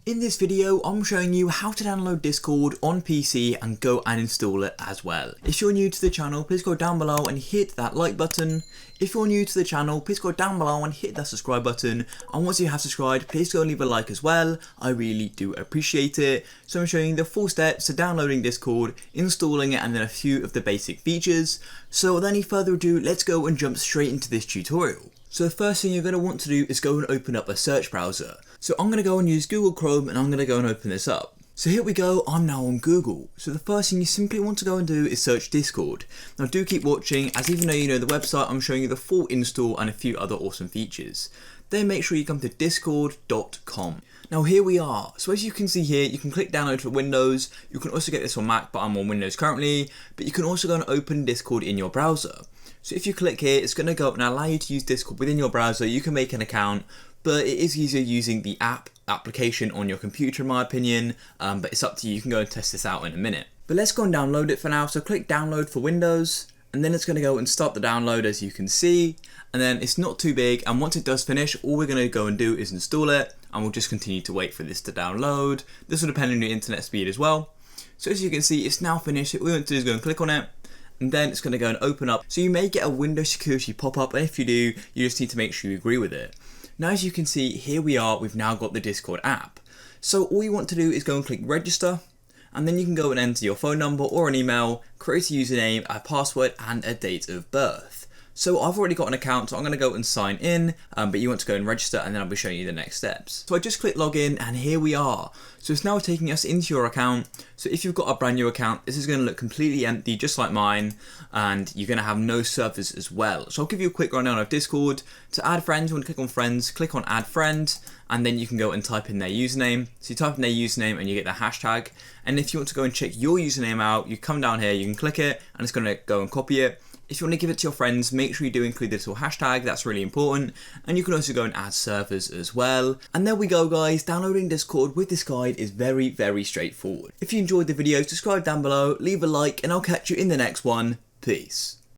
In this video, I'm showing you how to download Discord on PC and go and install it as well. If you're new to the channel, please go down below and hit that like button. If you're new to the channel, please go down below and hit that subscribe button. And once you have subscribed, please go and leave a like as well. I really do appreciate it. So I'm showing you the full steps to downloading Discord, installing it, and then a few of the basic features. So without any further ado, let's go and jump straight into this tutorial. So the first thing you're going to want to do is go and open up a search browser. So I'm going to go and use Google Chrome and I'm going to go and open this up. So here we go, I'm now on Google. So the first thing you simply want to go and do is search Discord. Now do keep watching, as even though you know the website, I'm showing you the full install and a few other awesome features. Then make sure you come to discord.com. Now here we are. So as you can see here, you can click download for Windows. You can also get this on Mac, but I'm on Windows currently. But you can also go and open Discord in your browser. So if you click here, it's going to go and allow you to use Discord within your browser. You can make an account, but it is easier using the application on your computer in my opinion, but it's up to you. You can go and test this out in a minute. But let's go and download it for now. So click download for Windows, and then it's going to go and start the download as you can see. And then it's not too big, and once it does finish, all we're going to go and do is install it, and we'll just continue to wait for this to download. This will depend on your internet speed as well. So as you can see, it's now finished. What we want to do is go and click on it, and then it's going to go and open up. So you may get a Windows security pop-up, and if you do, you just need to make sure you agree with it. Now as you can see, here we are, we've now got the Discord app. So all you want to do is go and click register, and then you can go and enter your phone number or an email, create a username, a password, and a date of birth. So I've already got an account, so I'm going to go and sign in, but you want to go and register, and then I'll be showing you the next steps. So I just click login, and here we are. So it's now taking us into your account. So if you've got a brand new account, this is going to look completely empty, just like mine, and you're going to have no servers as well. So I'll give you a quick rundown of Discord. To add friends, you want to click on friends, click on add friend, and then you can go and type in their username. So you type in their username and you get the hashtag. And if you want to go and check your username out, you come down here, you can click it, and it's going to go and copy it. If you want to give it to your friends, make sure you do include the little hashtag, that's really important. And you can also go and add servers as well. And there we go guys, downloading Discord with this guide is very, very straightforward. If you enjoyed the video, subscribe down below, leave a like, and I'll catch you in the next one. Peace.